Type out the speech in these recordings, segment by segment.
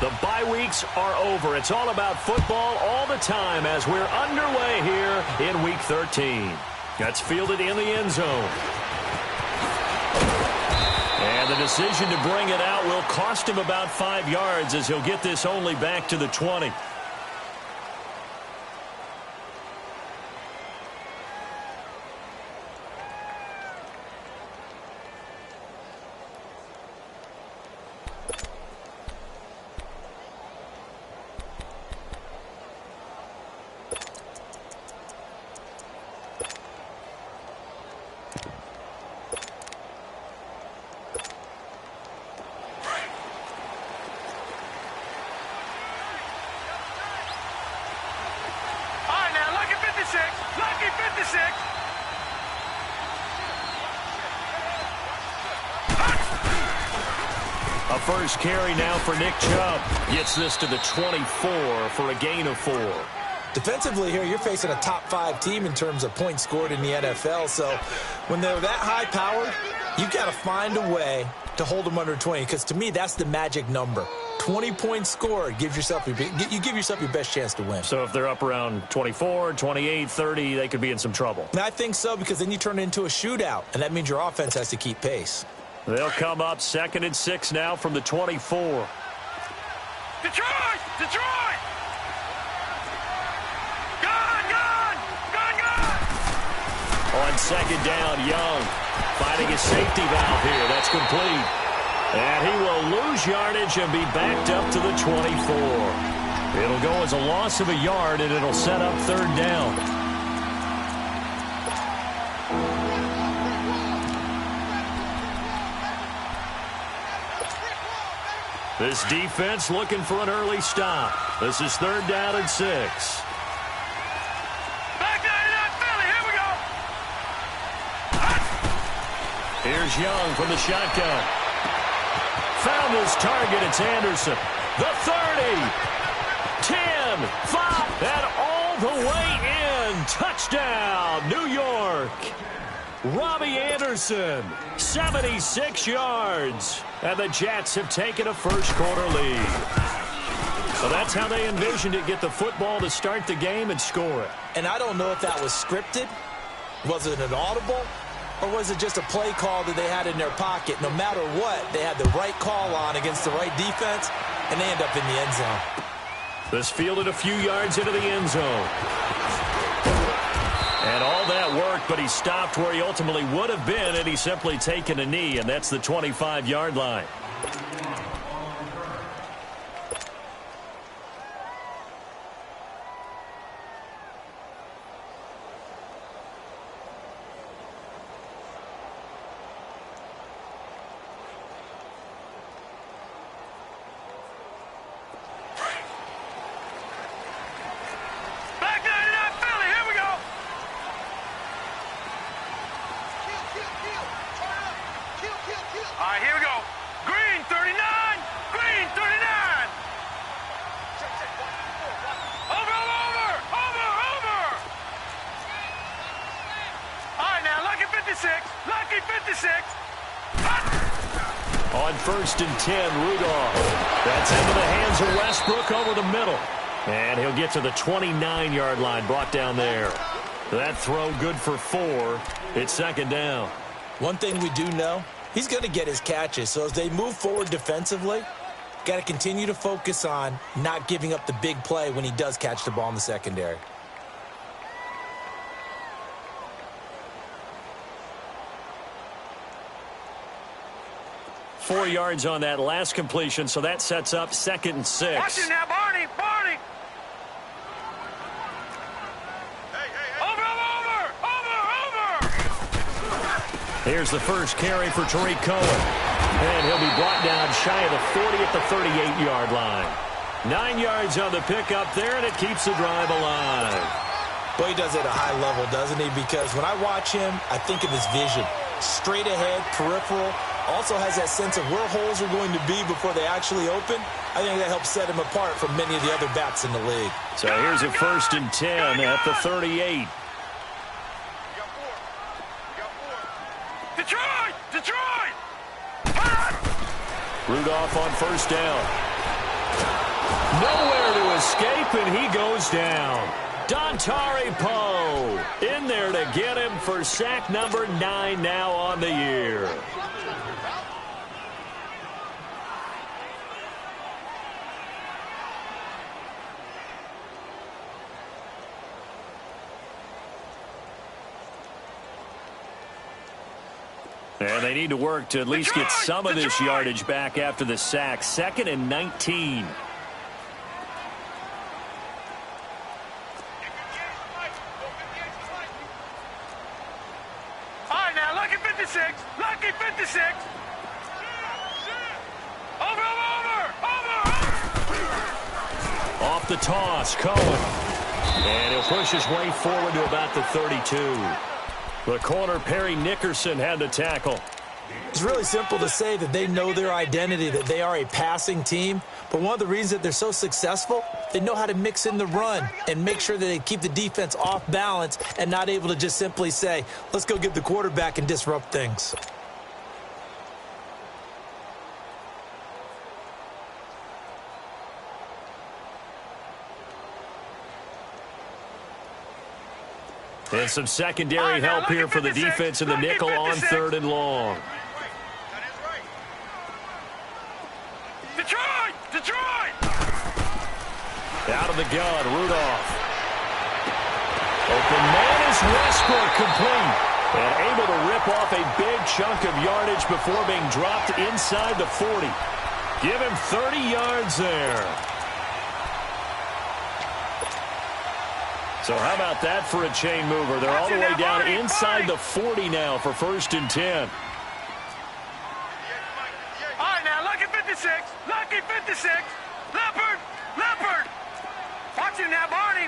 The bye weeks are over. It's all about football all the time as we're underway here in Week 13. That's fielded in the end zone. And the decision to bring it out will cost him about 5 yards as he'll get this only back to the 20. A first carry now for Nick Chubb. Gets this to the 24 for a gain of 4. Defensively here, you're facing a top-5 team in terms of points scored in the NFL. So when they're that high-powered, you've got to find a way to hold them under 20. Because to me, that's the magic number. 20 points scored, you give yourself your best chance to win. So if they're up around 24, 28, 30, they could be in some trouble. And I think so, because then you turn it into a shootout, and that means your offense has to keep pace. They'll come up 2nd and 6 now from the 24. Detroit! Detroit! Gone! On 2nd down, Young finding his safety valve here. That's complete. And he will lose yardage and be backed up to the 24. It'll go as a loss of a yard, and it'll set up 3rd down. This defense looking for an early stop. This is 3rd down and 6. Back down, Philly. Here we go. Here's Young from the shotgun. Found his target. It's Anderson. The 30. 10. 5. And all the way in. Touchdown, New York. Robbie Anderson, 76 yards. And the Jets have taken a first-quarter lead. So that's how they envisioned it, get the football to start the game and score it. And I don't know if that was scripted. Was it an audible? Or was it just a play call that they had in their pocket? No matter what, they had the right call on against the right defense, and they end up in the end zone. This fielded a few yards into the end zone. And all that worked, but he stopped where he ultimately would have been, and he's simply taken a knee, and that's the 25-yard line. Lucky 56. On 1st and 10, Rudolph. That's into the hands of Westbrook over the middle. And he'll get to the 29-yard line, brought down there. That throw good for 4. It's 2nd down. One thing we do know, he's going to get his catches. So as they move forward defensively, got to continue to focus on not giving up the big play when he does catch the ball in the secondary. Four yards on that last completion, so that sets up 2nd and 6. Watch it now, Barney. Barney. Over. Here's the first carry for Tariq Cohen. And he'll be brought down shy of the 40 at the 38-yard line. 9 yards on the pickup there, and it keeps the drive alive. Well, he does it at a high level, doesn't he? Because when I watch him, I think of his vision. Straight ahead, peripheral. Also has that sense of where holes are going to be before they actually open. I think that helps set him apart from many of the other backs in the league. So here's a 1st and 10 at the 38. Detroit! Rudolph on 1st down. Nowhere to escape, and he goes down. Dontari Poe in there to get him for sack number 9 now on the year. And they need to work to at least get some of this yardage back after the sack. 2nd and 19. All right, now, lucky 56. Lucky 56. Over. Off the toss, Cohen. And he'll push his way forward to about the 32. The corner, Perry Nickerson, had the tackle. It's really simple to say that they know their identity, that they are a passing team. But one of the reasons that they're so successful, they know how to mix in the run and make sure that they keep the defense off balance and not able to just simply say, let's go get the quarterback and disrupt things. And some secondary help here for the defense in the nickel on 3rd and long. Detroit! Out of the gun, Rudolph. Open man is Westbrook, complete. And able to rip off a big chunk of yardage before being dropped inside the 40. Give him 30 yards there. So how about that for a chain mover? They're all the way down inside the 40 now for 1st and 10. All right, now, lucky 56. Lucky 56. Leopard. Watch him now, Barney.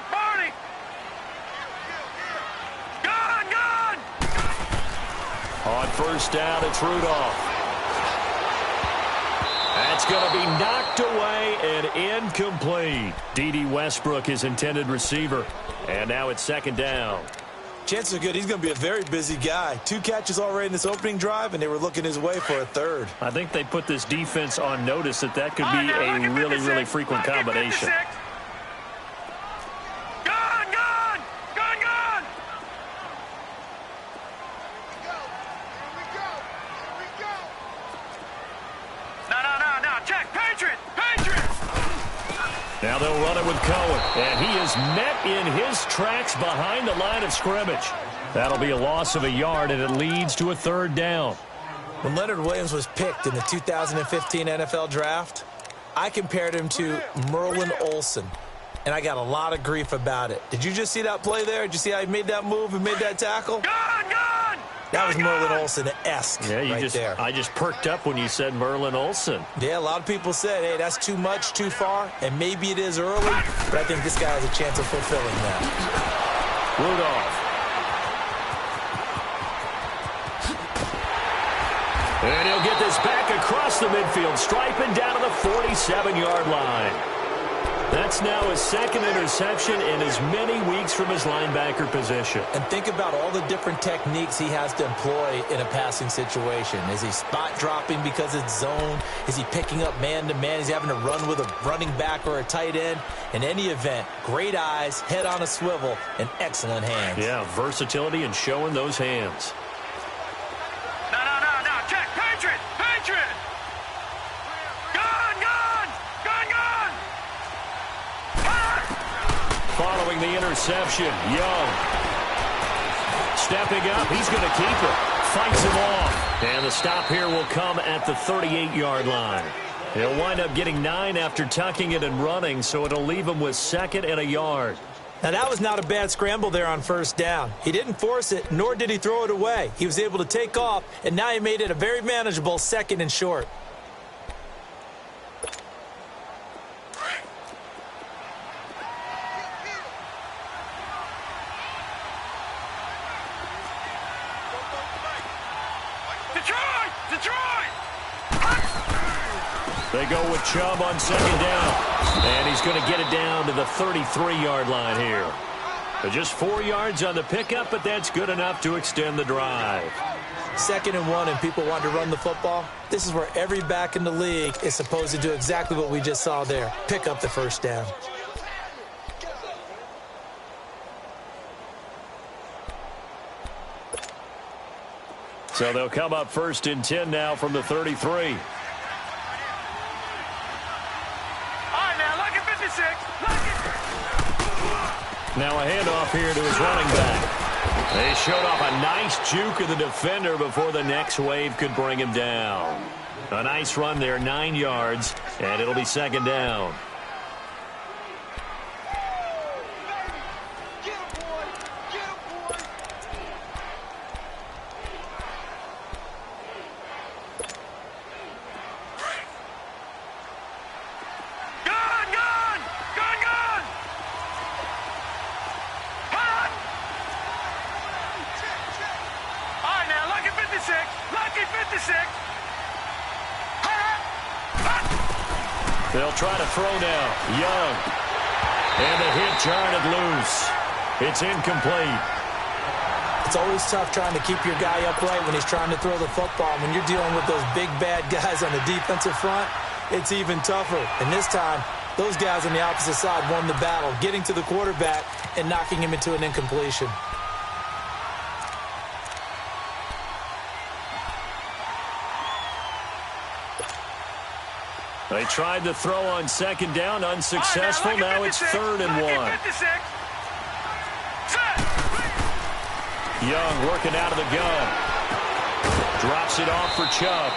Gun. On 1st down, it's Rudolph. That's going to be knocked away and incomplete. D.D. Westbrook, his intended receiver. And now it's 2nd down. Chances are good he's going to be a very busy guy. 2 catches already in this opening drive, and they were looking his way for a 3rd. I think they put this defense on notice that could be a really frequent combination. Gun. No. Check. Patriot. Now they'll run it with Cohen. And he is met in his tracks behind the line of scrimmage. That'll be a loss of a yard, and it leads to a 3rd down. When Leonard Williams was picked in the 2015 NFL Draft, I compared him to Merlin Olsen, and I got a lot of grief about it. Did you just see that play there? Did you see how he made that move and made that tackle? Gun. That was Merlin Olsen-esque there. I just perked up when you said Merlin Olsen. Yeah, a lot of people said, hey, that's too much, too far, and maybe it is early, but I think this guy has a chance of fulfilling that. Rudolph. And he'll get this back across the midfield stripe and down to the 47-yard line. That's now his 2nd interception in as many weeks from his linebacker position. And think about all the different techniques he has to employ in a passing situation. Is he spot dropping because it's zone? Is he picking up man-to-man? Is he having to run with a running back or a tight end? In any event, great eyes, head on a swivel, and excellent hands. Yeah, versatility and showing those hands. No. Check. Patriot. Gun. Following the interception, Young. Stepping up, he's going to keep it. Fights him off. And the stop here will come at the 38-yard line. He'll wind up getting 9 after tucking it and running, so it'll leave him with 2nd and a yard. Now, that was not a bad scramble there on 1st down. He didn't force it, nor did he throw it away. He was able to take off, and now he made it a very manageable 2nd and short. Detroit! They go with Chubb on 2nd down. And he's going to get it down to the 33-yard line here. Just 4 yards on the pickup, but that's good enough to extend the drive. 2nd and 1 and people want to run the football, this is where every back in the league is supposed to do exactly what we just saw there. Pick up the first down. So they'll come up 1st and 10 now from the 33. All right, now, look at 56. Now a handoff here to his running back. They showed off a nice juke of the defender before the next wave could bring him down. A nice run there, 9 yards, and it'll be 2nd down. They'll try to throw now. Young. And the hit jarred it loose. It's incomplete. It's always tough trying to keep your guy upright when he's trying to throw the football. When you're dealing with those big, bad guys on the defensive front, it's even tougher. And this time, those guys on the opposite side won the battle, getting to the quarterback and knocking him into an incompletion. They tried to throw on 2nd down, unsuccessful. Now it's 3rd and 1. Young working out of the gun. Drops it off for Chubb.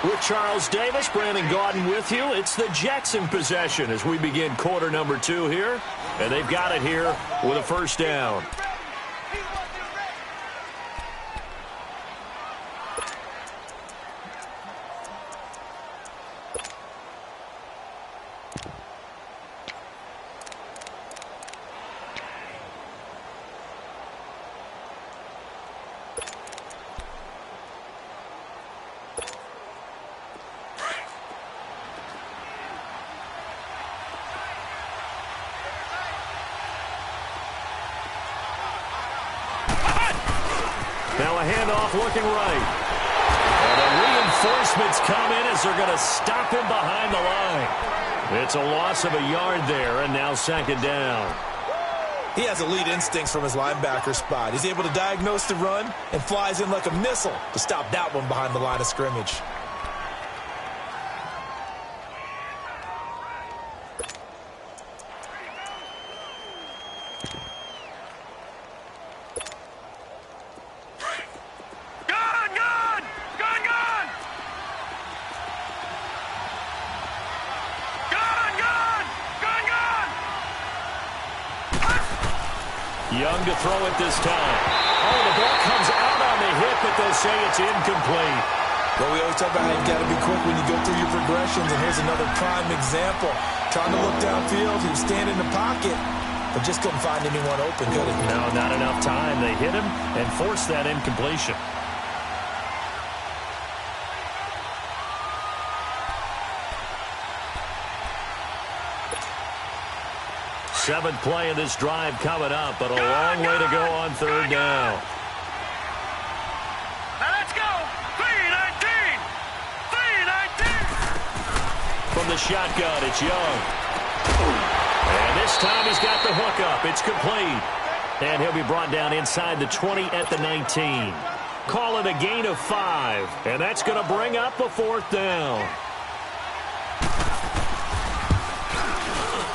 With Charles Davis, Brandon Gaudin with you. It's the Jackson possession as we begin quarter number 2 here. And they've got it here with a 1st down. Now a handoff looking right. And the reinforcements come in as they're going to stop him behind the line. It's a loss of a yard there, and now 2nd down. He has elite instincts from his linebacker spot. He's able to diagnose the run and flies in like a missile to stop that one behind the line of scrimmage. Young to throw it this time. Oh, the ball comes out on the hit, but they'll say it's incomplete. Well, we always talk about how you've got to be quick when you go through your progressions, and here's another prime example. Trying to look downfield, he was standing in the pocket, but just couldn't find anyone open, could he? No, not enough time. They hit him and forced that incompletion. 7th play of this drive coming up, but a long way to go on 3rd down. Now let's go. 3-19. 3-19. From the shotgun, it's Young. And this time he's got the hook up. It's complete. And he'll be brought down inside the 20 at the 19. Call it a gain of 5. And that's going to bring up a 4th down.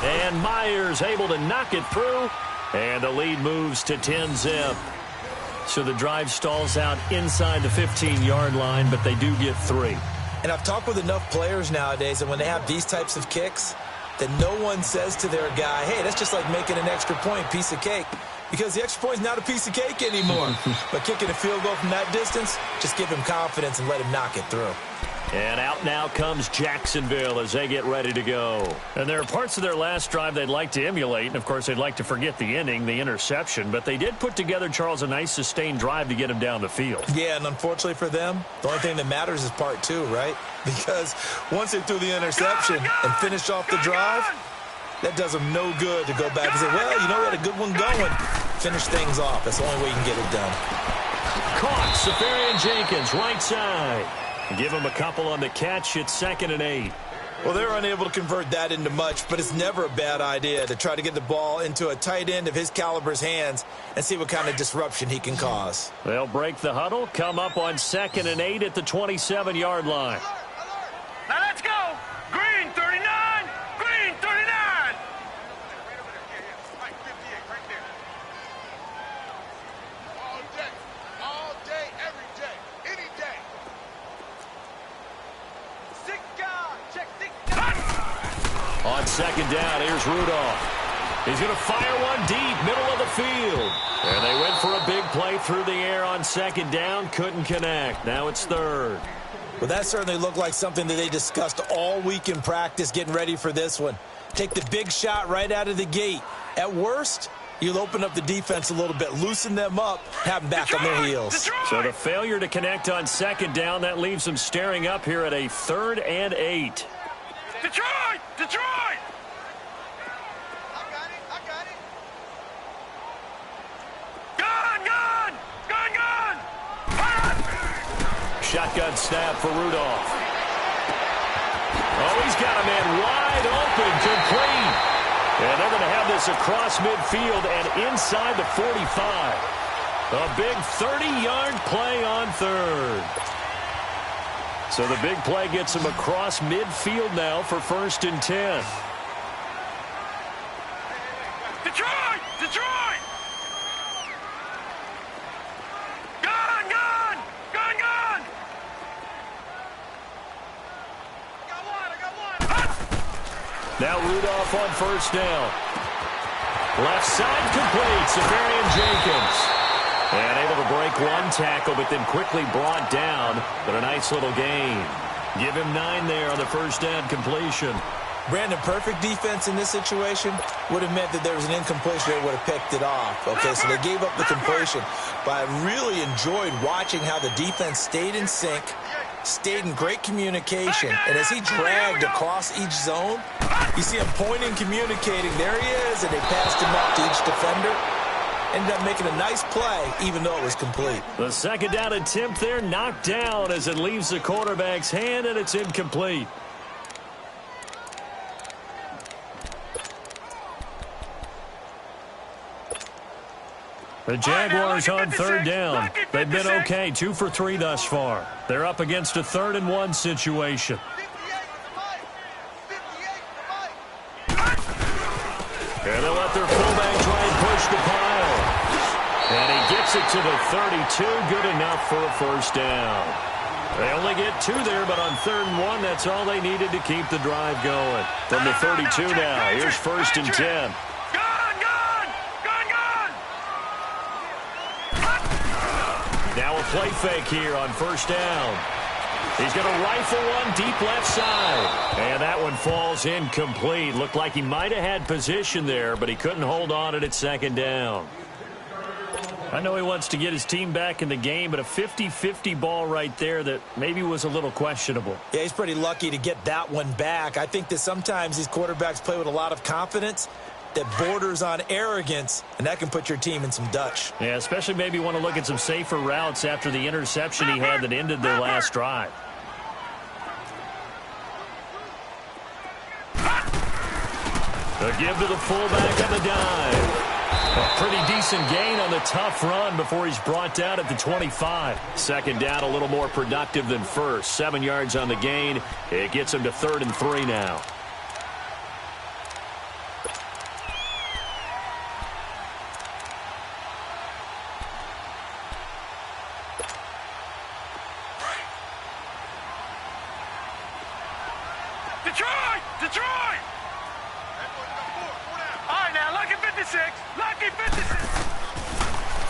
And Myers able to knock it through. And the lead moves to 10-zip. So the drive stalls out inside the 15-yard line, but they do get 3. And I've talked with enough players nowadays that when they have these types of kicks, that no one says to their guy, hey, that's just like making an extra point, piece of cake. Because the extra point is not a piece of cake anymore. But kicking a field goal from that distance, just give him confidence and let him knock it through. And out now comes Jacksonville as they get ready to go. And there are parts of their last drive they'd like to emulate. And, of course, they'd like to forget the ending, the interception. But they did put together, Charles, a nice sustained drive to get him down the field. Yeah, and unfortunately for them, the only thing that matters is part 2, right? Because once they threw the interception and finished off the drive, that does them no good to go back and say, well, you know, we had a good one going. Finish things off. That's the only way you can get it done. Caught. Safarian Jenkins, right side. Give him a couple on the catch. It's 2nd and 8. Well, they're unable to convert that into much, but it's never a bad idea to try to get the ball into a tight end of his caliber's hands and see what kind of disruption he can cause. They'll break the huddle, come up on 2nd and 8 at the 27-yard line. Now let's go. Green 39. Green 39. All day, every day, any day. Six guard, check six guard. On 2nd down, here's Rudolph. He's going to fire one deep, middle of the field. And they went for a big play through the air on 2nd down, couldn't connect. Now it's 3rd. Well, that certainly looked like something that they discussed all week in practice getting ready for this one. Take the big shot right out of the gate. At worst, you'll open up the defense a little bit, loosen them up, have them back on their heels. So the failure to connect on 2nd down, that leaves them staring up here at a 3rd and 8. Detroit! Detroit! I got it. Gun! Gun! Gun! Gun! Shotgun snap for Rudolph. Oh, he's got a man wide open, complete. And they're going to have this across midfield and inside the 45. A big 30-yard play on 3rd. So the big play gets him across midfield now for 1st and 10. Detroit! Detroit! Gun! Gun! Gun! Gun! I got one. Now Rudolph on 1st down. Left side complete. Safarian Jenkins. And able to break one tackle, but then quickly brought down. But a nice little gain. Give him 9 there on the 1st down completion. Brandon, perfect defense in this situation would have meant that there was an incompletion that would have picked it off. Okay, so they gave up the completion. But I really enjoyed watching how the defense stayed in sync, stayed in great communication, and as he dragged across each zone, you see him pointing, communicating. There he is, and they passed him up to each defender. Ended up making a nice play, even though it was complete. The 2nd down attempt there knocked down as it leaves the quarterback's hand, and it's incomplete. The Jaguars on 3rd down. They've been okay, 2 for 3 thus far. They're up against a 3rd and 1 situation. 58 And they'll let their fullback try and push the pile. And he gets it to the 32. Good enough for a 1st down. They only get 2 there, but on 3rd and 1, that's all they needed to keep the drive going. From the 32 now, here's 1st and 10. Now a play fake here on 1st down. He's going to rifle one deep left side. And that one falls incomplete. Looked like he might have had position there, but he couldn't hold on it at 2nd down. I know he wants to get his team back in the game, but a 50-50 ball right there that maybe was a little questionable. Yeah, he's pretty lucky to get that one back. I think that sometimes these quarterbacks play with a lot of confidence that borders on arrogance, and that can put your team in some Dutch. Yeah, especially maybe want to look at some safer routes after the interception he had that ended their last drive. A give to the fullback on the dive. A pretty decent gain on the tough run before he's brought down at the 25. 2nd down, a little more productive than 1st. 7 yards on the gain. It gets him to 3rd and 3 now. Detroit! Detroit! All right, now, lucky 56. Lucky 56.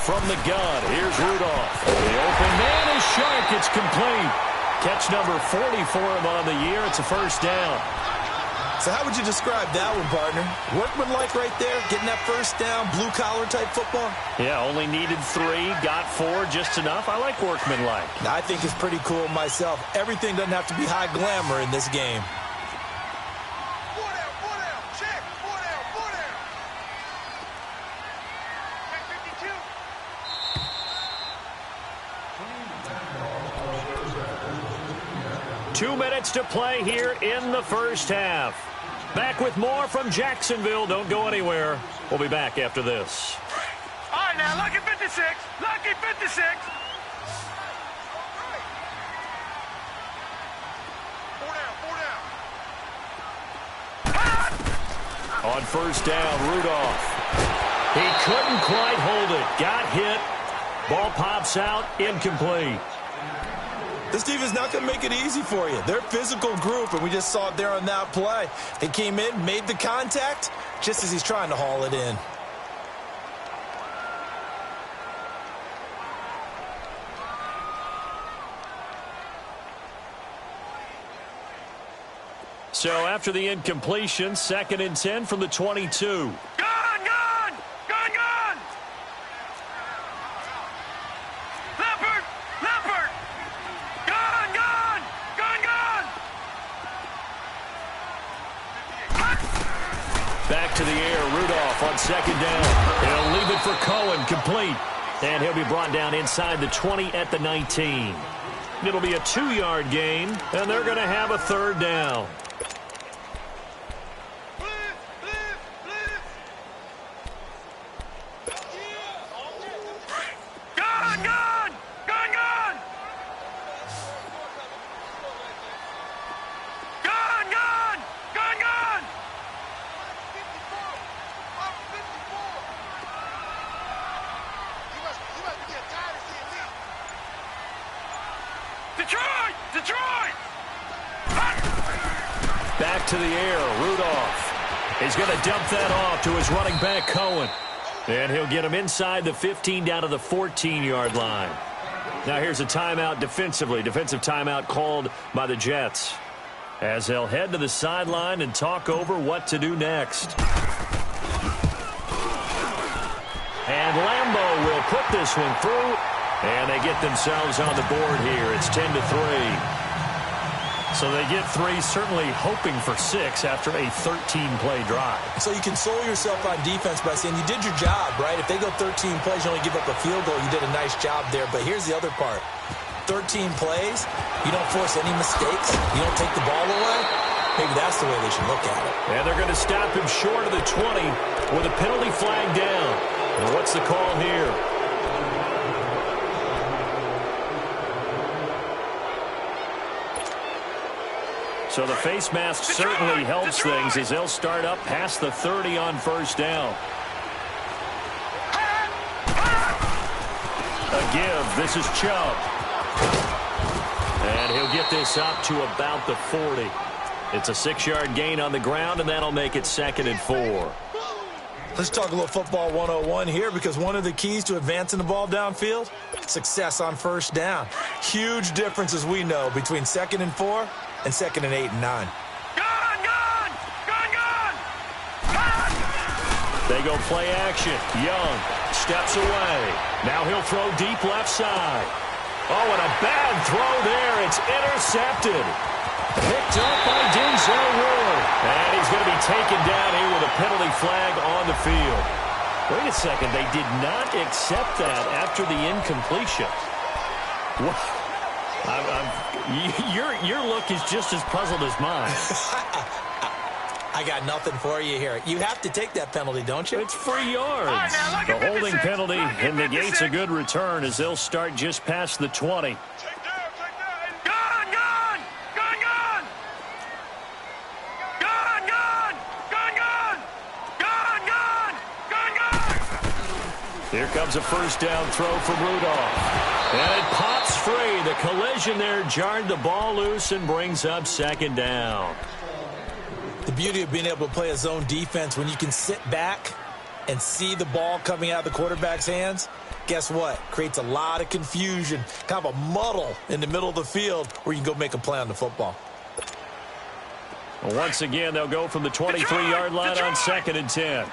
From the gun, here's Rudolph. The open man is Shark. It's complete. Catch number 40 for him on the year. It's a 1st down. So how would you describe that one, partner? Workmanlike right there, getting that 1st down, blue-collar type football? Yeah, only needed 3, got 4, just enough. I like workmanlike. I think it's pretty cool myself. Everything doesn't have to be high glamour in this game. check, 4 down. Check 52. 2 minutes to play here in the first half. Back with more from Jacksonville. Don't go anywhere. We'll be back after this. All right, now, lucky 56. Lucky 56. On first down, Rudolph. He couldn't quite hold it. Got hit. Ball pops out, incomplete. This defense is not going to make it easy for you. They're a physical group, and we just saw it there on that play. They came in, made the contact, just as he's trying to haul it in. So after the incompletion, 2nd and 10 from the 22. Back to the air, Rudolph on 2nd down. He'll leave it for Cohen, complete. And he'll be brought down inside the 20 at the 19. It'll be a 2-yard gain, and they're going to have a 3rd down. Back to the air, Rudolph. He's going to dump that off to his running back, Cohen. And he'll get him inside the 15 down to the 14-yard line. Now here's a timeout defensively. Defensive timeout called by the Jets, as they'll head to the sideline and talk over what to do next. And Lambeau will put this one through, and they get themselves on the board here. It's 10-3. So they get 3, certainly hoping for 6 after a 13-play drive. So you console yourself on defense by saying you did your job, right? If they go 13 plays, you only give up a field goal, you did a nice job there. But here's the other part. 13 plays, you don't force any mistakes, you don't take the ball away. Maybe that's the way they should look at it. And they're going to stop him short of the 20 with a penalty flag down. And what's the call here? So the face mask certainly helps things as they'll start up past the 30 on first down. A give. This is Chubb. And he'll get this up to about the 40. It's a 6-yard gain on the ground, and that'll make it 2nd and 4. Let's talk a little football 101 here, because one of the keys to advancing the ball downfield, success on first down. Huge difference, as we know, between 2nd and 4 and 2nd and 8 and 9. They go play action. Young steps away. Now he'll throw deep left side. Oh, and a bad throw there. It's intercepted. Picked up by Denzel Ward. And he's going to be taken down here with a penalty flag on the field. Wait a second. They did not accept that after the incompletion. What? Your look is just as puzzled as mine. I got nothing for you here. You have to take that penalty, don't you? It's 3 yards. The holding penalty and negates a good return as they'll start just past the 20. Here comes a first down throw from Rudolph. And it pops free. The collision there jarred the ball loose and brings up 2nd down. The beauty of being able to play a zone defense, when you can sit back and see the ball coming out of the quarterback's hands, guess what? Creates a lot of confusion, kind of a muddle in the middle of the field where you can go make a play on the football. Once again, they'll go from the 23-yard line on 2nd and 10.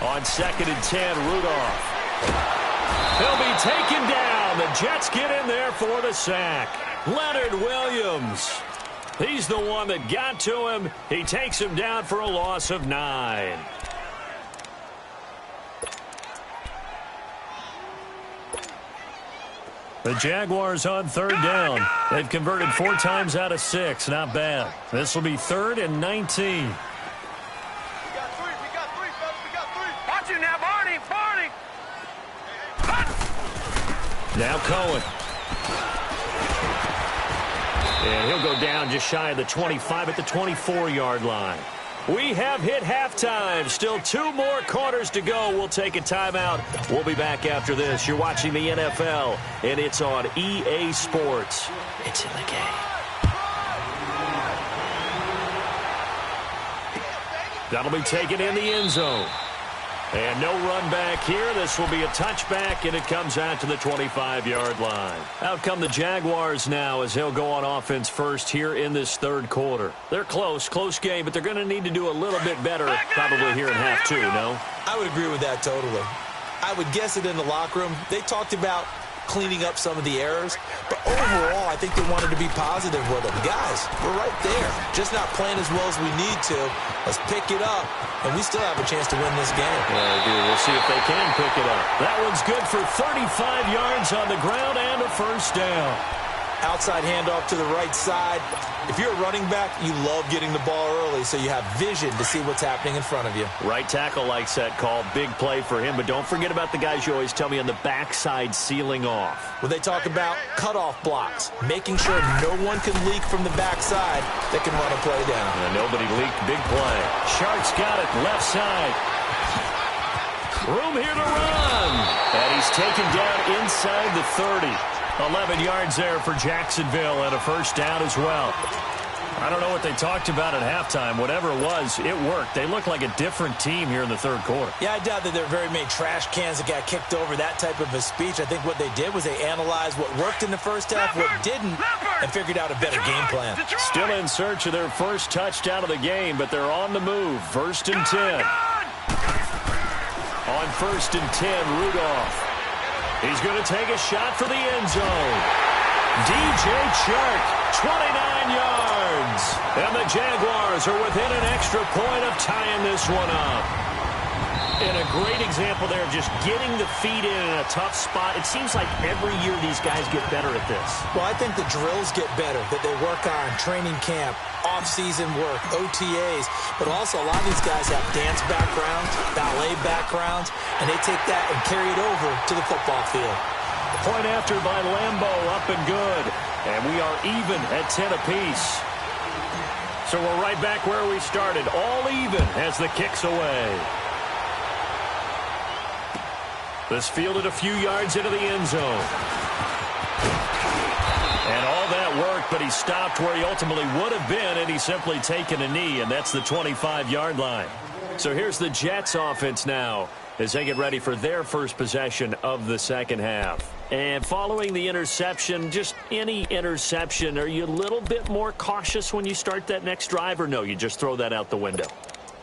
On 2nd and 10, Rudolph. He'll be taken down. The Jets get in there for the sack. Leonard Williams. He's the one that got to him. He takes him down for a loss of 9. The Jaguars on third down. They've converted 4 times out of 6. Not bad. This will be 3rd and 19. We got three, fellas, we got three. Watch it now, Barney, Barney. Now Cohen. And he'll go down just shy of the 25 at the 24-yard line. We have hit halftime. Still 2 more quarters to go. We'll take a timeout. We'll be back after this. You're watching the NFL, and it's on EA Sports. It's in the game. That'll be taken in the end zone. And no run back here. This will be a touchback, and it comes out to the 25-yard line. Out come the Jaguars now as they'll go on offense first here in this 3rd quarter. They're close game, but they're going to need to do a little bit better probably here in half 2, no? I would agree with that totally. I would guess it in the locker room. They talked about cleaning up some of the errors, but overall, I think they wanted to be positive with them. Guys, we're right there. Just not playing as well as we need to. Let's pick it up, and we still have a chance to win this game. Well, we'll see if they can pick it up. That one's good for 35 yards on the ground and a first down. Outside handoff to the right side. If you're a running back, you love getting the ball early so you have vision to see what's happening in front of you. Right tackle likes that call. Big play for him, but don't forget about the guys you always tell me on the backside sealing off. Well, they talk about cutoff blocks, making sure no one can leak from the backside that can run a play down. And nobody leaked. Big play. Sharks got it. Left side. Room here to run. And he's taken down inside the 30. 11 yards there for Jacksonville and a first down as well. I don't know what they talked about at halftime. Whatever it was, it worked. They look like a different team here in the 3rd quarter. Yeah, I doubt that there are very many trash cans that got kicked over, that type of a speech. I think what they did was they analyzed what worked in the first half, what didn't, and figured out a better game plan. Still in search of their first touchdown of the game, but they're on the move. 1st and 10. On 1st and 10, Rudolph. He's going to take a shot for the end zone. DJ Chark, 29 yards. And the Jaguars are within an extra point of tying this one up. And a great example there of just getting the feet in a tough spot. It seems like every year these guys get better at this. Well, I think the drills get better that they work on, training camp, off-season work, OTAs, but also a lot of these guys have dance backgrounds, ballet backgrounds, and they take that and carry it over to the football field. Point after by Lambo, up and good. And we are even at 10 apiece. So we're right back where we started, all even as the kick's away. This fielded a few yards into the end zone. And all that worked, but he stopped where he ultimately would have been, and he's simply taken a knee, and that's the 25-yard line. So here's the Jets offense now as they get ready for their first possession of the second half. And following the interception, just any interception, are you a little bit more cautious when you start that next drive, or no, you just throw that out the window?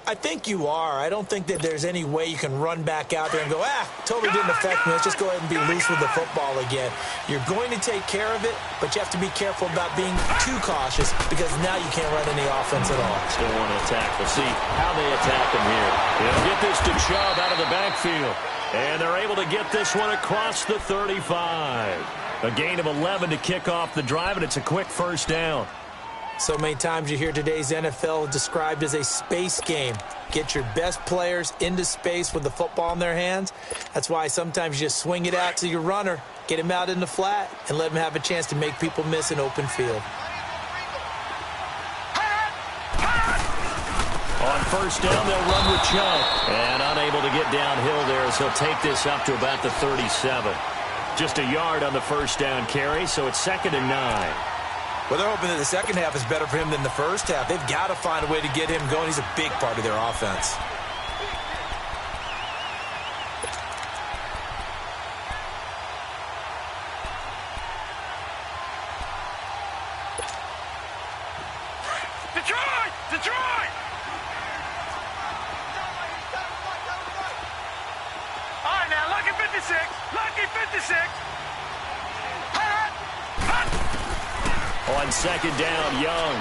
I think you are. I don't think that there's any way you can run back out there and go, totally didn't affect me. Let's just go ahead and be loose with the football again. You're going to take care of it, but you have to be careful about being too cautious because now you can't run any offense at all. Still want to attack. We'll see how they attack him here. They'll get this to Chubb out of the backfield. And they're able to get this one across the 35. A gain of 11 to kick off the drive, and it's a quick first down. So many times you hear today's NFL described as a space game. Get your best players into space with the football in their hands. That's why sometimes you just swing it out to your runner, get him out in the flat, and let him have a chance to make people miss an open field. On first down, they'll run with Chubb. And unable to get downhill there as he'll take this up to about the 37. Just a yard on the first down carry, so it's 2nd and 9. Well, they're hoping that the second half is better for him than the first half. They've got to find a way to get him going. He's a big part of their offense. Detroit! Detroit! All right, now, lucky 56. Lucky 56. On 2nd down, Young.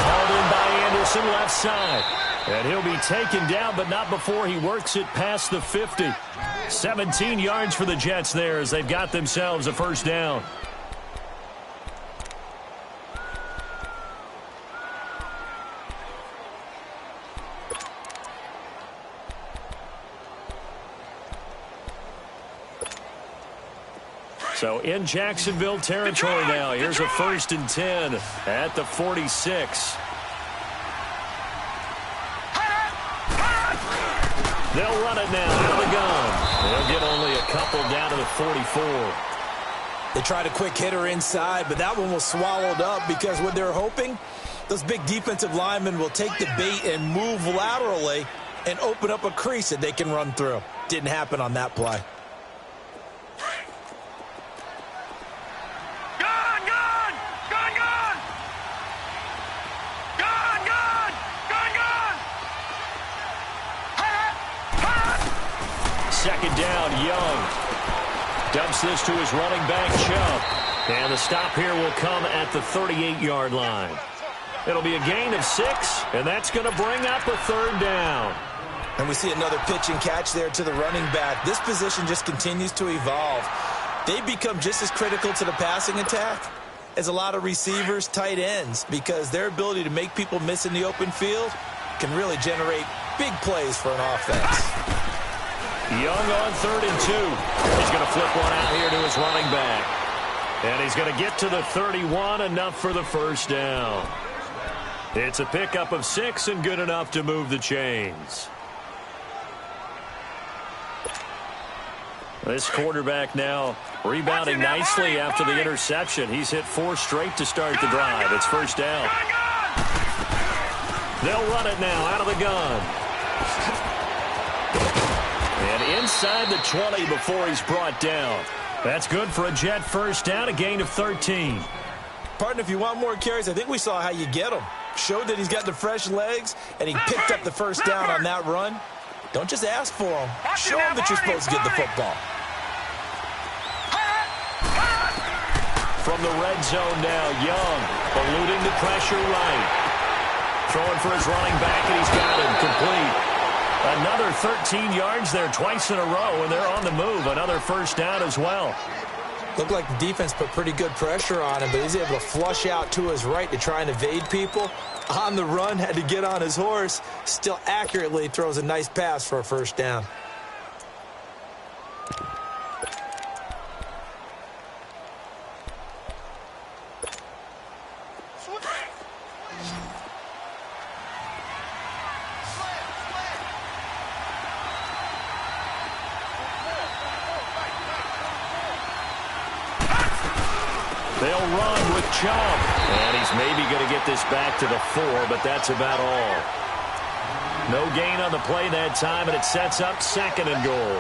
Hauled in by Anderson, left side. And he'll be taken down, but not before he works it past the 50. 17 yards for the Jets there as they've got themselves a first down. So in Jacksonville territory now. Here's a 1st and 10 at the 46. They'll run it now out of the gun. They'll get only a couple down to the 44. They tried a quick hitter inside, but that one was swallowed up because what they're hoping, those big defensive linemen will take the bait and move laterally and open up a crease that they can run through. Didn't happen on that play. Second down, Young. Dumps this to his running back, Chubb. And the stop here will come at the 38-yard line. It'll be a gain of 6, and that's going to bring up a 3rd down. And we see another pitch and catch there to the running back. This position just continues to evolve. They become just as critical to the passing attack as a lot of receivers, tight ends, because their ability to make people miss in the open field can really generate big plays for an offense. Young on 3rd and 2. He's going to flip one out here to his running back. And he's going to get to the 31, enough for the first down. It's a pickup of 6 and good enough to move the chains. This quarterback now rebounding nicely after the interception. He's hit 4 straight to start the drive. It's first down. They'll run it now out of the gun. And inside the 20 before he's brought down. That's good for a Jet first down, a gain of 13. Partner, if you want more carries, I think we saw how you get them. Showed that he's got the fresh legs, and he picked up the first down on that run. Don't just ask for them. Show them that you're supposed to get the football. From the red zone now, Young eluding the pressure right. Throwing for his running back, and he's got him complete. Another 13 yards there twice in a row, and they're on the move. Another first down as well. Looked like the defense put pretty good pressure on him, but he's able to flush out to his right to try and evade people. On the run, had to get on his horse. Still accurately throws a nice pass for a first down. They'll run with Chubb. And he's maybe going to get this back to the 4, but that's about all. No gain on the play that time, and it sets up 2nd and goal.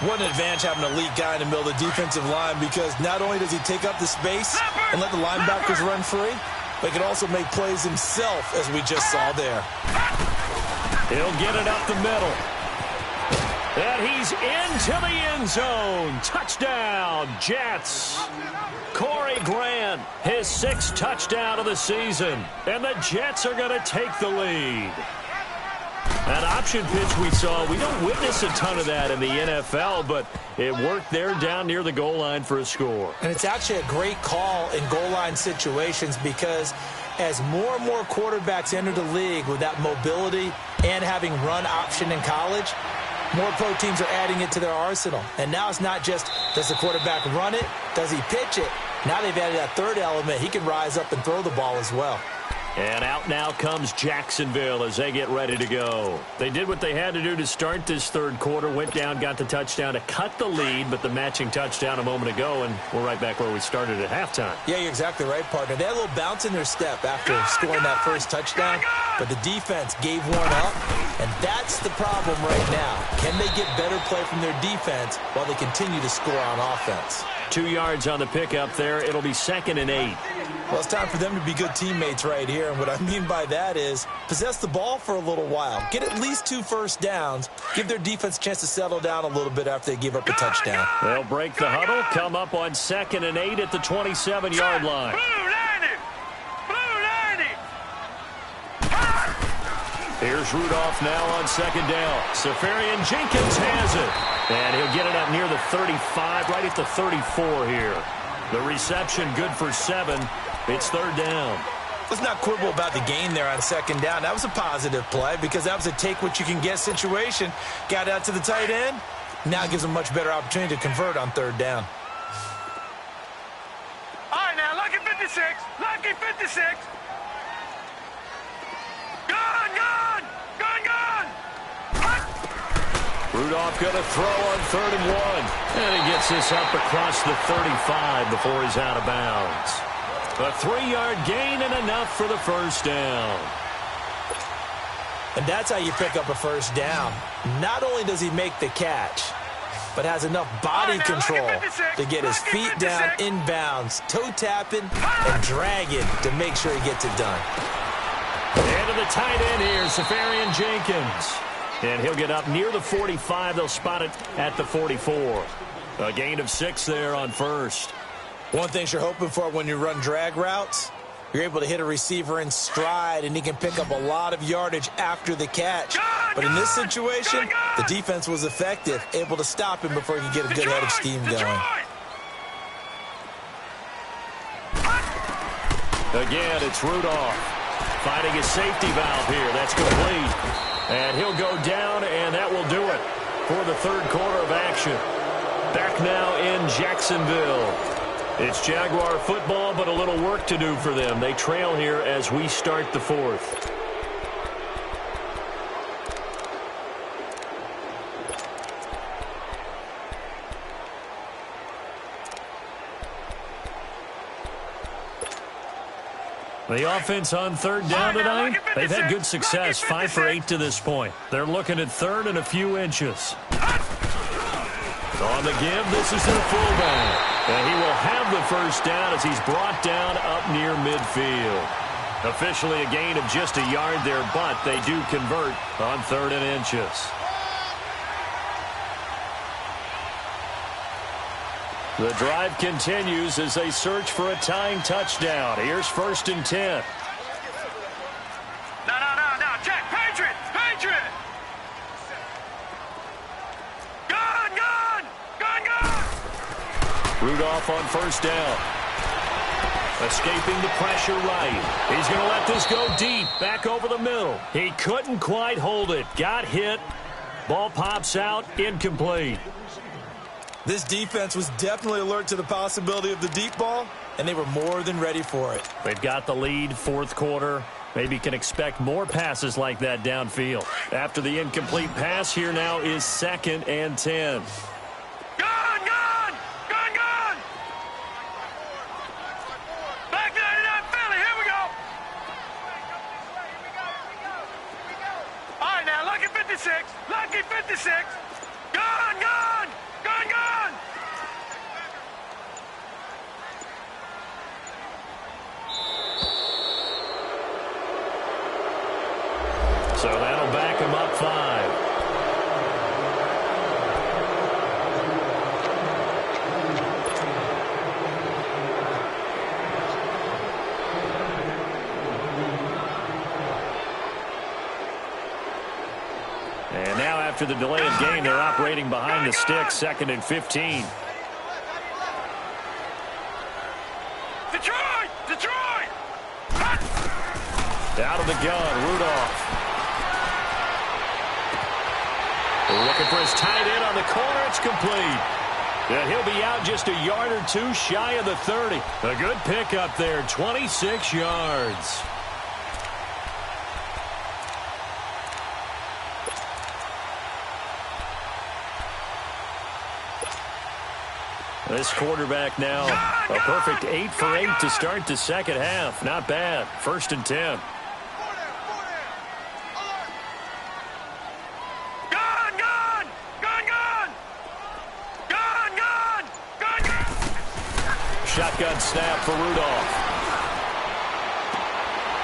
What an advantage having an elite guy in the middle of the defensive line, because not only does he take up the space and let the linebackers run free, but he can also make plays himself, as we just saw there. He'll get it up the middle. And he's into the end zone. Touchdown, Jets. Corey Grant, his 6th touchdown of the season. And the Jets are going to take the lead. That option pitch we saw, we don't witness a ton of that in the NFL, but it worked there down near the goal line for a score. And it's actually a great call in goal line situations, because as more and more quarterbacks enter the league with that mobility and having run option in college, more pro teams are adding it to their arsenal. And now it's not just, does the quarterback run it? Does he pitch it? Now they've added that 3rd element. He can rise up and throw the ball as well. And out now comes Jacksonville as they get ready to go. They did what they had to do to start this 3rd quarter. Went down, got the touchdown to cut the lead, but the matching touchdown a moment ago, and we're right back where we started at halftime. Yeah, you're exactly right, partner. They had a little bounce in their step after scoring that first touchdown, but the defense gave one up, and that's the problem right now. Can they get better play from their defense while they continue to score on offense? 2 yards on the pickup there. It'll be 2nd and 8. Well, it's time for them to be good teammates right here. And what I mean by that is possess the ball for a little while. Get at least 2 first downs. Give their defense a chance to settle down a little bit after they give up a touchdown. They'll break the huddle, come up on 2nd and 8 at the 27-yard line. Here's Rudolph now on second down. Safarian Jenkins has it. And he'll get it up near the 35, right at the 34 here. The reception good for 7. It's third down. Let's not quibble about the gain there on second down. That was a positive play because that was a take-what-you-can-get situation. Got out to the tight end. Now it gives them a much better opportunity to convert on third down. All right, now, lucky 56. Lucky 56. Gone, gone. Gone, gone. Rudolph going to throw on 3rd and 1. And he gets this up across the 35 before he's out of bounds. A 3-yard gain and enough for the first down. And that's how you pick up a first down. Not only does he make the catch, but has enough body control to get his feet down inbounds, toe tapping, and dragging to make sure he gets it done. And to the tight end here, Safarian Jenkins. And he'll get up near the 45. They'll spot it at the 44. A gain of 6 there on first. One thing you're hoping for when you run drag routes, you're able to hit a receiver in stride, and he can pick up a lot of yardage after the catch. But in this situation, the defense was effective, able to stop him before he could get a good head of steam going. Again, it's Rudolph finding his safety valve here. That's complete. And he'll go down, and that will do it for the third quarter of action. Back now in Jacksonville. It's Jaguar football, but a little work to do for them. They trail here as we start the fourth. The offense on third down tonight, they've had good success, 5 for 8 to this point. They're looking at 3rd and a few inches. On the give, this is their fullback. And he will have the first down as he's brought down up near midfield. Officially a gain of just a yard there, but they do convert on 3rd and inches. The drive continues as they search for a tying touchdown. Here's 1st and 10. No, check. Patriot. Rudolph on first down. Escaping the pressure right. He's going to let this go deep, back over the middle. He couldn't quite hold it. Got hit. Ball pops out, incomplete. This defense was definitely alert to the possibility of the deep ball, and they were more than ready for it. They've got the lead, 4th quarter. Maybe can expect more passes like that downfield. After the incomplete pass, here now is 2nd and 10. Back 99 Philly, here we go. All right, now, lucky 56. Lucky 56. Gone. So that'll back him up 5. And now after the delay of game, they're operating behind the sticks, 2nd and 15. Detroit! Out of the gun, Rudolph. Looking for his tight end on the corner. It's complete. And he'll be out just a yard or 2 shy of the 30. A good pickup there, 26 yards. This quarterback now, a perfect 8 for 8 to start the second half. Not bad. 1st and 10. Shotgun snap for Rudolph.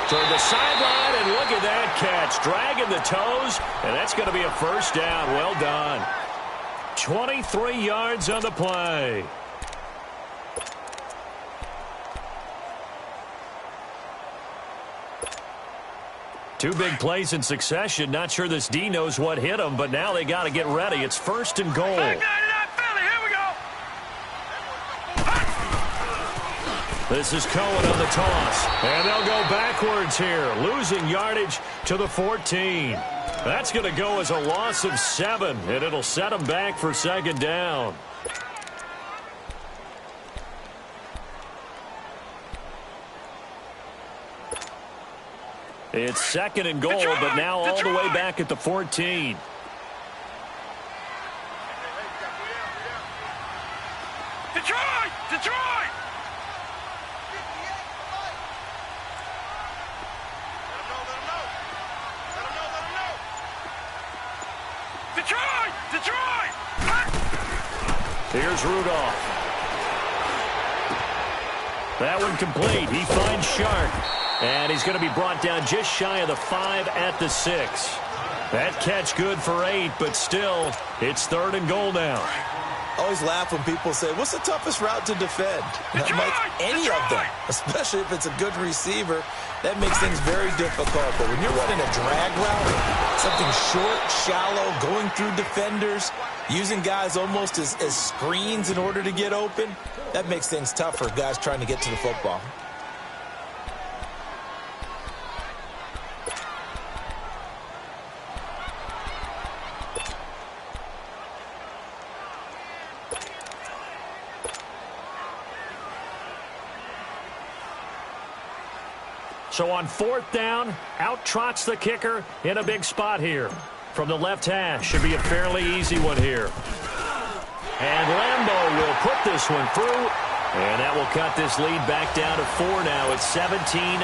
Toward the sideline, and look at that catch. Dragging the toes, and that's going to be a first down. Well done. 23 yards on the play. Two big plays in succession. Not sure this D knows what hit him, but now they got to get ready. It's 1st and goal. Back 99 Philly, here we go. This is Cohen on the toss. And they'll go backwards here, losing yardage to the 14. That's going to go as a loss of 7, and it'll set them back for 2nd down. It's 2nd and goal, but now all the way back at the 14. Detroit! Detroit! Detroit! Detroit! Here's Rudolph. That one complete. He finds Shark. And he's going to be brought down just shy of the 5 at the 6. That catch good for 8, but still, it's 3rd and goal now. I always laugh when people say, what's the toughest route to defend? Like any of them, especially if it's a good receiver, that makes things very difficult. But when you're running a drag route, something short, shallow, going through defenders, using guys almost as screens in order to get open, that makes things tough for guys trying to get to the football. So on 4th down, out trots the kicker in a big spot here. From the left hash, should be a fairly easy one here. And Lambeau will put this one through, and that will cut this lead back down to 4 now. It's 17-13.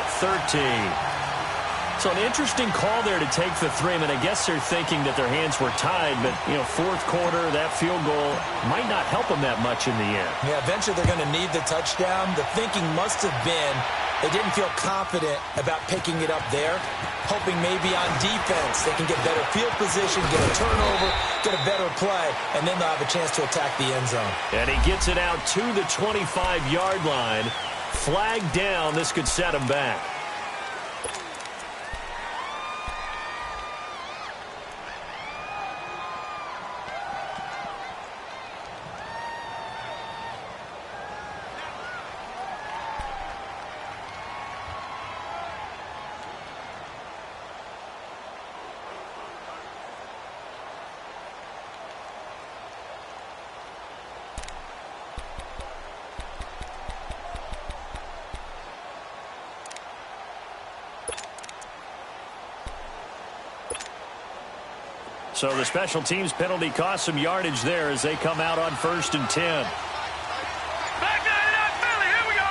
So an interesting call there to take the 3. I mean, I guess they're thinking that their hands were tied, but, 4th quarter, that field goal might not help them that much in the end. Yeah, eventually they're going to need the touchdown. The thinking must have been they didn't feel confident about picking it up there, hoping maybe on defense they can get better field position, get a turnover, get a better play, and then they'll have a chance to attack the end zone. And he gets it out to the 25-yard line. Flag down. This could set him back. So the special teams penalty cost some yardage there as they come out on 1st and 10. Back 99 Philly, here we go.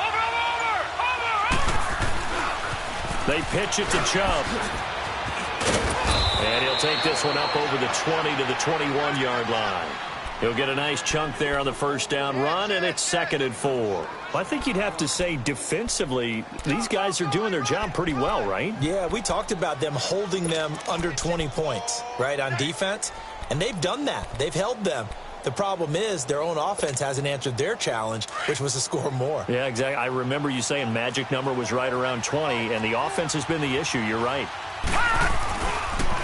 Over. They pitch it to Chubb. And he'll take this one up over the 20 to the 21-yard line. He'll get a nice chunk there on the 1st down run, and it's 2nd and 4. Well, I think you'd have to say defensively, these guys are doing their job pretty well, right? Yeah, we talked about them holding them under 20 points, right, on defense. And they've done that. They've held them. The problem is their own offense hasn't answered their challenge, which was to score more. Yeah, exactly. I remember you saying magic number was right around 20, and the offense has been the issue. You're right.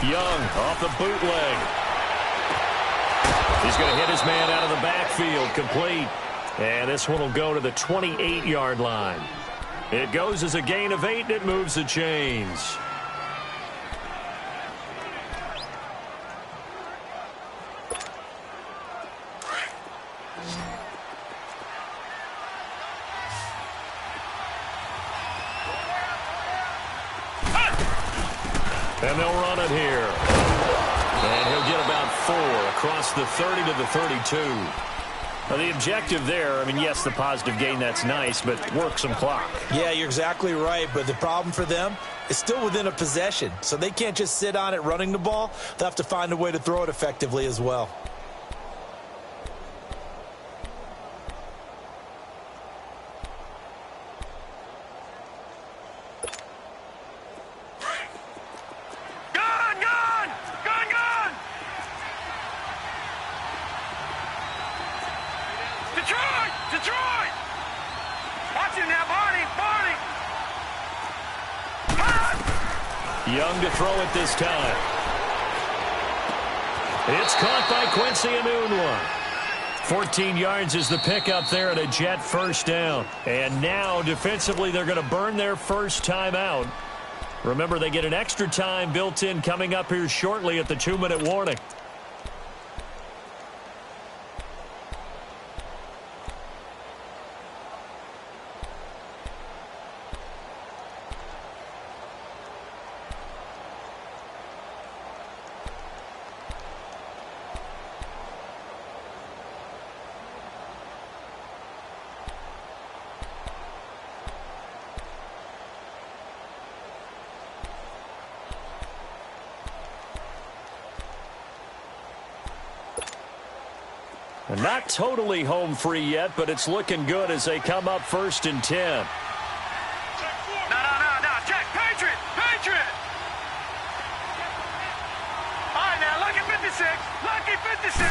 Young off the bootleg. He's going to hit his man out of the backfield, complete. And this one will go to the 28-yard line. It goes as a gain of 8, and it moves the chains. And they'll run it here. And he'll get about 4 across the 30 to the 32. Now, the objective there, I mean, yes, the positive gain, that's nice, but work some clock. Yeah, you're exactly right, but the problem for them is still within a possession, so they can't just sit on it running the ball. They'll have to find a way to throw it effectively as well. Young to throw it this time. It's caught by Quincy Enunwa. 14 yards is the pickup there and a Jet first down. And now, defensively, they're going to burn their first timeout. Remember, they get an extra time built in coming up here shortly at the 2-minute warning. Not totally home free yet, but it's looking good as they come up 1st and 10. No. Check. Patriot. All right, now, lucky 56. Lucky 56.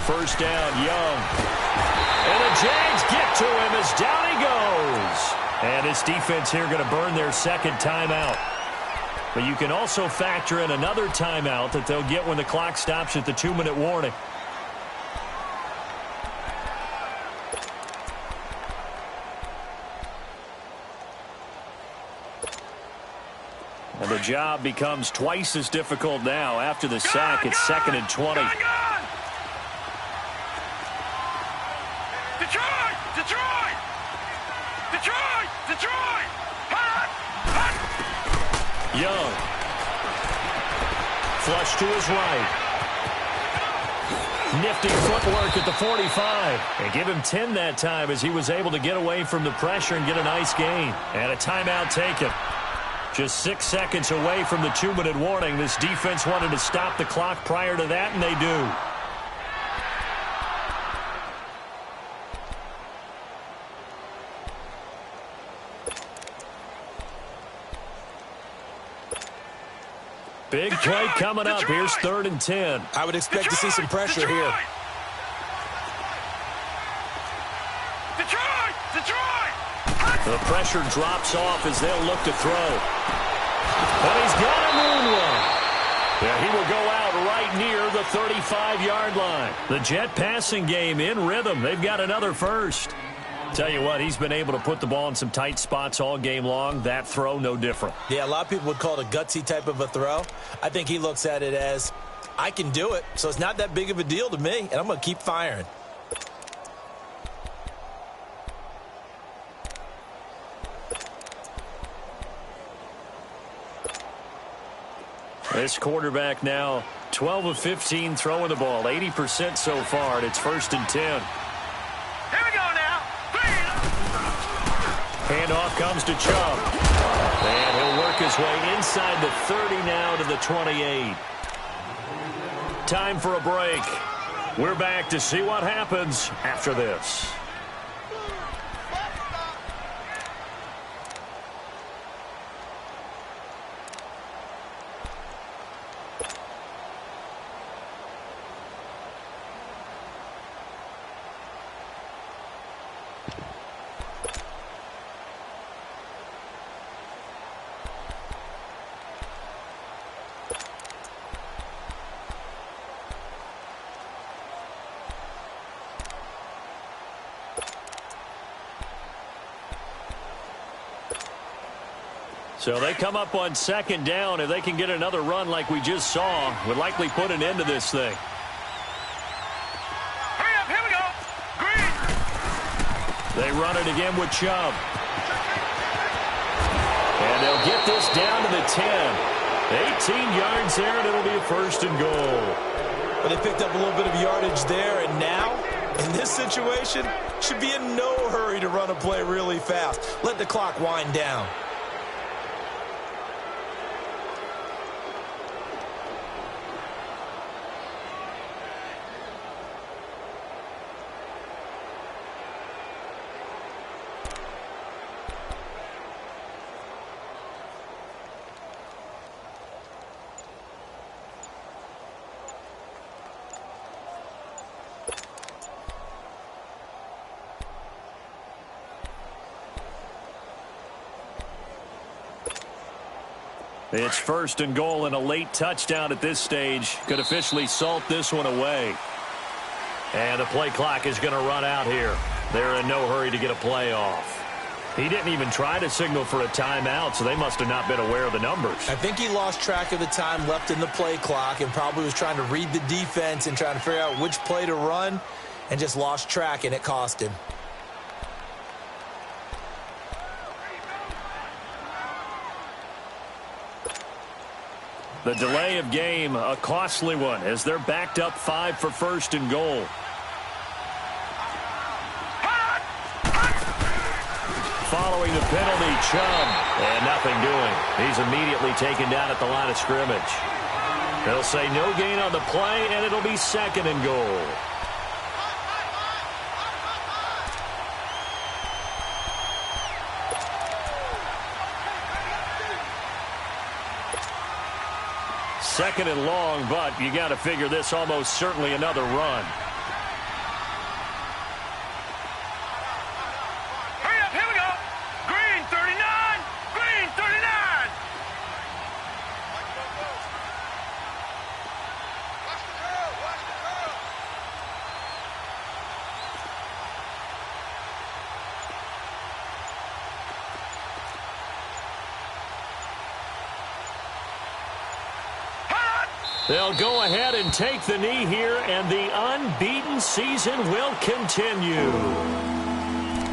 First down, Young. And the Jags get to him as down he goes. And this defense here going to burn their second timeout. But you can also factor in another timeout that they'll get when the clock stops at the 2-minute warning. And the job becomes twice as difficult now after the sack. It's 2nd and 20. Detroit! Young. Flush to his right. Nifty footwork at the 45. And give him 10 that time as he was able to get away from the pressure and get a nice gain. And a timeout taken. Just 6 seconds away from the 2-minute warning. This defense wanted to stop the clock prior to that, and they do. Big play coming up. Here's 3rd and 10. I would expect to see some pressure here. The pressure drops off as they'll look to throw. And he's got a moon one. Yeah, he will go out right near the 35-yard line. The Jet passing game in rhythm. They've got another first. Tell you what, he's been able to put the ball in some tight spots all game long. That throw, no different. Yeah, a lot of people would call it a gutsy type of a throw. I think he looks at it as, I can do it, so it's not that big of a deal to me, and I'm going to keep firing. This quarterback now 12 of 15 throwing the ball, 80% so far, and it's 1st and 10. Here we go now. Handoff comes to Chubb. And he'll work his way inside the 30 now to the 28. Time for a break. We're back to see what happens after this. So they come up on 2nd down. If they can get another run like we just saw, would likely put an end to this thing. Hurry up, here we go. Green. They run it again with Chubb. And they'll get this down to the 10. 18 yards there, and it'll be a 1st and goal. But they picked up a little bit of yardage there, and now, in this situation, should be in no hurry to run a play really fast. Let the clock wind down. It's 1st and goal and a late touchdown at this stage. Could officially salt this one away. And the play clock is going to run out here. They're in no hurry to get a play off. He didn't even try to signal for a timeout, so they must have not been aware of the numbers. I think he lost track of the time left in the play clock and probably was trying to read the defense and trying to figure out which play to run and just lost track, and it cost him. The delay of game, a costly one, as they're backed up 5 for 1st and goal. Following the penalty, Chubb, and nothing doing. He's immediately taken down at the line of scrimmage. They'll say no gain on the play, and it'll be 2nd and goal. Second and long, but you got to figure this almost certainly another run. Hurry up, here we go. Green 39, green 39. Watch the girl, watch the girl. They'll go ahead and take the knee here, and the unbeaten season will continue.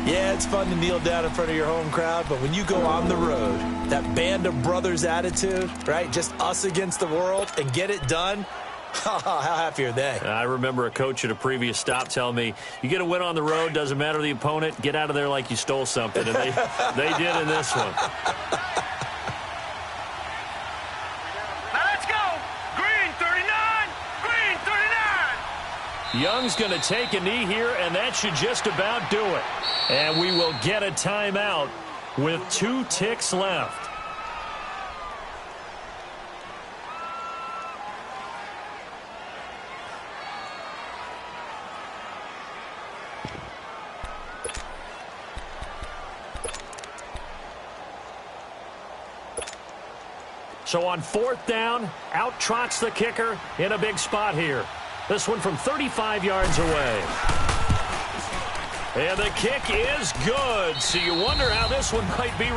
Yeah, it's fun to kneel down in front of your home crowd, but when you go on the road, that band of brothers attitude, right, just us against the world, and get it done, how happy are they? I remember a coach at a previous stop telling me, you get a win on the road, doesn't matter the opponent, get out of there like you stole something, and they did in this one. Young's going to take a knee here, and that should just about do it. And we will get a timeout with 2 ticks left. So on 4th down, out trots the kicker in a big spot here. This one from 35 yards away. And the kick is good. So you wonder how this one might be.